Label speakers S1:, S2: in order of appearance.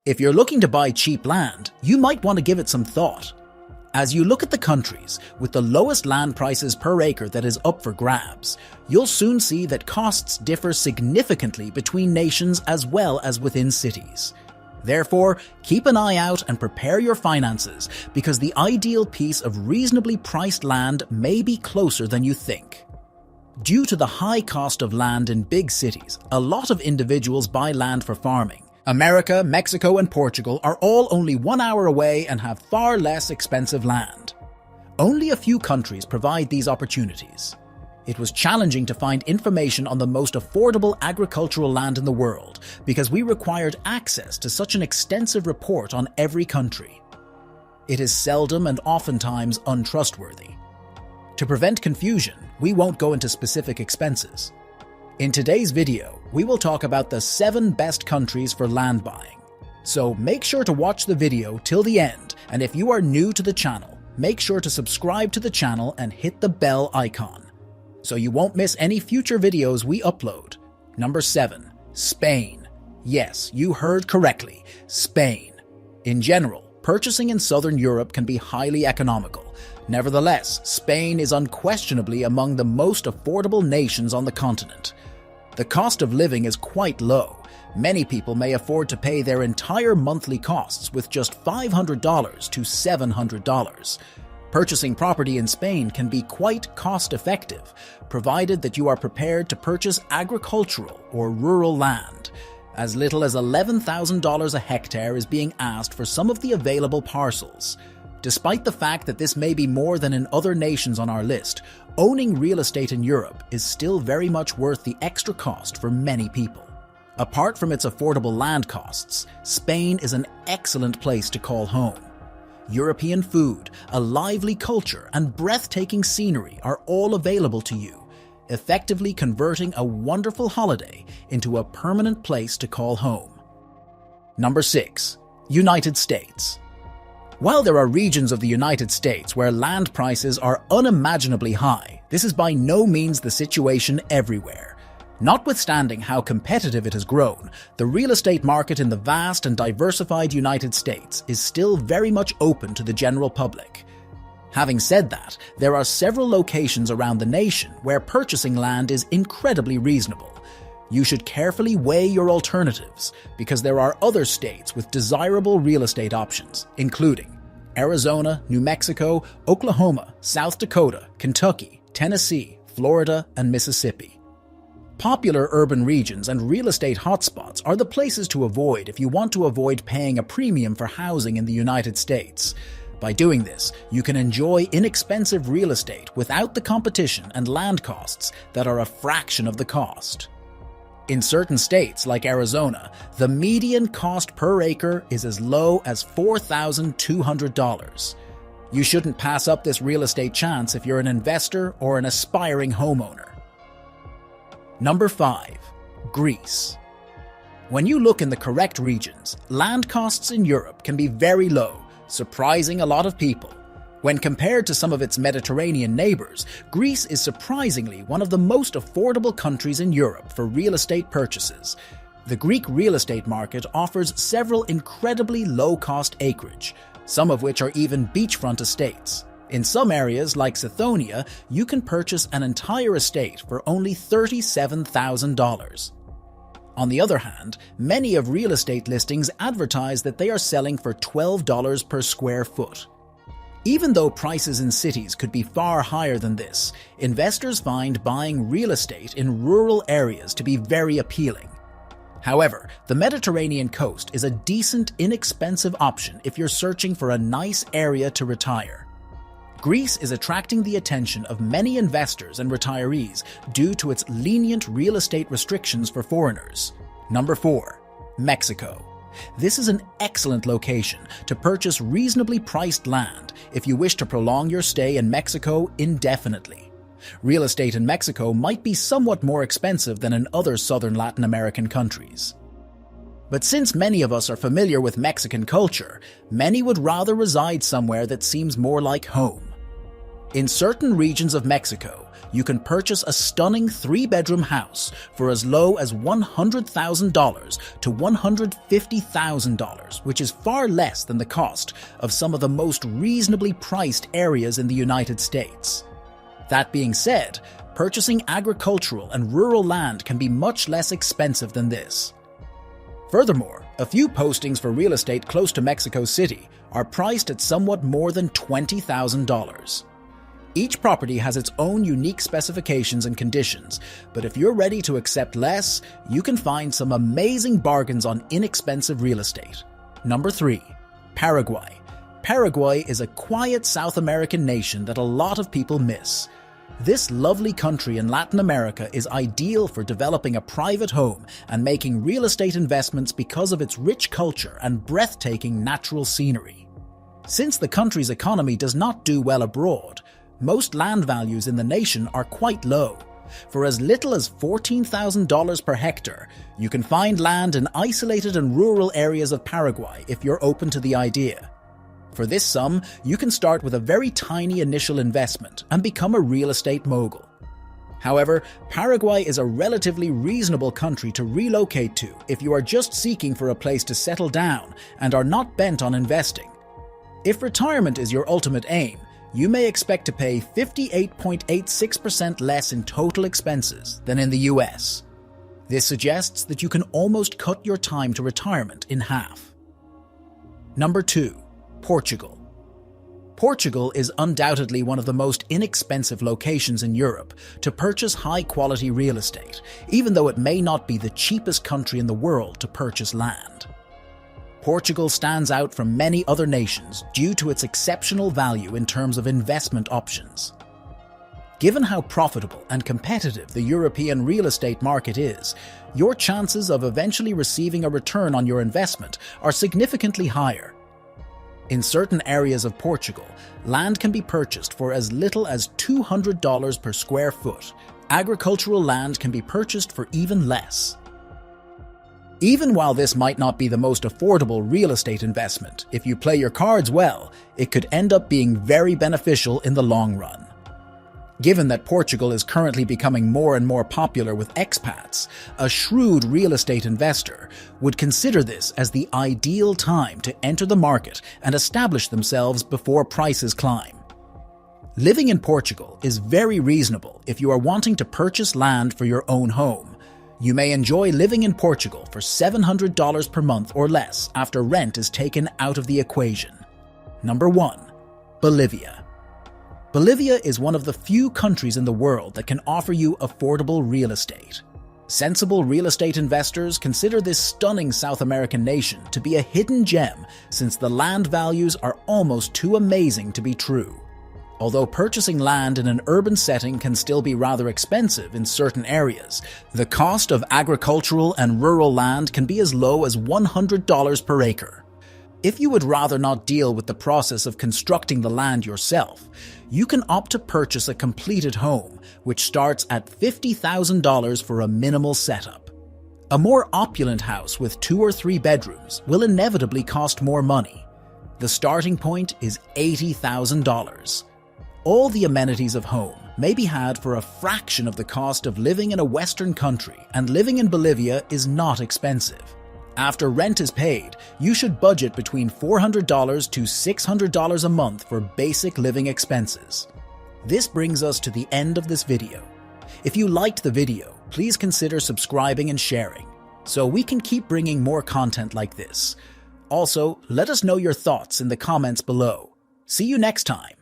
S1: If you're looking to buy cheap land, you might want to give it some thought. As you look at the countries with the lowest land prices per acre that is up for grabs, you'll soon see that costs differ significantly between nations as well as within cities. Therefore, keep an eye out and prepare your finances, because the ideal piece of reasonably priced land may be closer than you think. Due to the high cost of land in big cities, a lot of individuals buy land for farming. America, Mexico, and Portugal are all only 1 hour away and have far less expensive land. Only a few countries provide these opportunities. It was challenging to find information on the most affordable agricultural land in the world because we required access to such an extensive report on every country. It is seldom and oftentimes untrustworthy. To prevent confusion, we won't go into specific expenses. In today's video, we will talk about the 7 best countries for land buying. So make sure to watch the video till the end, and if you are new to the channel, make sure to subscribe to the channel and hit the bell icon, so you won't miss any future videos we upload. Number 7. Spain. Yes, you heard correctly, Spain. In general, purchasing in Southern Europe can be highly economical. Nevertheless, Spain is unquestionably among the most affordable nations on the continent. The cost of living is quite low. Many people may afford to pay their entire monthly costs with just $500 to $700. Purchasing property in Spain can be quite cost-effective, provided that you are prepared to purchase agricultural or rural land. As little as $11,000 a hectare is being asked for some of the available parcels. Despite the fact that this may be more than in other nations on our list, owning real estate in Europe is still very much worth the extra cost for many people. Apart from its affordable land costs, Spain is an excellent place to call home. European food, a lively culture, and breathtaking scenery are all available to you, effectively converting a wonderful holiday into a permanent place to call home. Number 6. United States. While there are regions of the United States where land prices are unimaginably high, this is by no means the situation everywhere. Notwithstanding how competitive it has grown, the real estate market in the vast and diversified United States is still very much open to the general public. Having said that, there are several locations around the nation where purchasing land is incredibly reasonable. You should carefully weigh your alternatives, because there are other states with desirable real estate options, including Arizona, New Mexico, Oklahoma, South Dakota, Kentucky, Tennessee, Florida, and Mississippi. Popular urban regions and real estate hotspots are the places to avoid if you want to avoid paying a premium for housing in the United States. By doing this, you can enjoy inexpensive real estate without the competition and land costs that are a fraction of the cost. In certain states like Arizona, the median cost per acre is as low as $4,200. You shouldn't pass up this real estate chance if you're an investor or an aspiring homeowner. Number 5. Greece. When you look in the correct regions, land costs in Europe can be very low, surprising a lot of people. When compared to some of its Mediterranean neighbors, Greece is surprisingly one of the most affordable countries in Europe for real estate purchases. The Greek real estate market offers several incredibly low-cost acreage, some of which are even beachfront estates. In some areas, like Sithonia, you can purchase an entire estate for only $37,000. On the other hand, many of real estate listings advertise that they are selling for $12 per square foot. Even though prices in cities could be far higher than this, investors find buying real estate in rural areas to be very appealing. However, the Mediterranean coast is a decent, inexpensive option if you're searching for a nice area to retire. Greece is attracting the attention of many investors and retirees due to its lenient real estate restrictions for foreigners. Number 4. Mexico. This is an excellent location to purchase reasonably priced land if you wish to prolong your stay in Mexico indefinitely. Real estate in Mexico might be somewhat more expensive than in other southern Latin American countries. But since many of us are familiar with Mexican culture, many would rather reside somewhere that seems more like home. In certain regions of Mexico, you can purchase a stunning 3-bedroom house for as low as $100,000 to $150,000, which is far less than the cost of some of the most reasonably priced areas in the United States. That being said, purchasing agricultural and rural land can be much less expensive than this. Furthermore, a few postings for real estate close to Mexico City are priced at somewhat more than $20,000. Each property has its own unique specifications and conditions, but if you're ready to accept less, you can find some amazing bargains on inexpensive real estate. Number 3. Paraguay. Paraguay is a quiet South American nation that a lot of people miss. This lovely country in Latin America is ideal for developing a private home and making real estate investments because of its rich culture and breathtaking natural scenery. Since the country's economy does not do well abroad, most land values in the nation are quite low. For as little as $14,000 per hectare, you can find land in isolated and rural areas of Paraguay if you're open to the idea. For this sum, you can start with a very tiny initial investment and become a real estate mogul. However, Paraguay is a relatively reasonable country to relocate to if you are just seeking for a place to settle down and are not bent on investing. If retirement is your ultimate aim, you may expect to pay 58.86% less in total expenses than in the US. This suggests that you can almost cut your time to retirement in half. Number 2. Portugal. Portugal is undoubtedly one of the most inexpensive locations in Europe to purchase high-quality real estate, even though it may not be the cheapest country in the world to purchase land. Portugal stands out from many other nations due to its exceptional value in terms of investment options. Given how profitable and competitive the European real estate market is, your chances of eventually receiving a return on your investment are significantly higher. In certain areas of Portugal, land can be purchased for as little as $200 per square foot. Agricultural land can be purchased for even less. Even while this might not be the most affordable real estate investment, if you play your cards well, it could end up being very beneficial in the long run. Given that Portugal is currently becoming more and more popular with expats, a shrewd real estate investor would consider this as the ideal time to enter the market and establish themselves before prices climb. Living in Portugal is very reasonable if you are wanting to purchase land for your own home. You may enjoy living in Portugal for $700 per month or less after rent is taken out of the equation. Number 1. Bolivia. Bolivia is one of the few countries in the world that can offer you affordable real estate. Sensible real estate investors consider this stunning South American nation to be a hidden gem since the land values are almost too amazing to be true. Although purchasing land in an urban setting can still be rather expensive in certain areas, the cost of agricultural and rural land can be as low as $100 per acre. If you would rather not deal with the process of constructing the land yourself, you can opt to purchase a completed home, which starts at $50,000 for a minimal setup. A more opulent house with 2 or 3 bedrooms will inevitably cost more money. The starting point is $80,000. All the amenities of home may be had for a fraction of the cost of living in a Western country, and living in Bolivia is not expensive. After rent is paid, you should budget between $400 to $600 a month for basic living expenses. This brings us to the end of this video. If you liked the video, please consider subscribing and sharing, so we can keep bringing more content like this. Also, let us know your thoughts in the comments below. See you next time.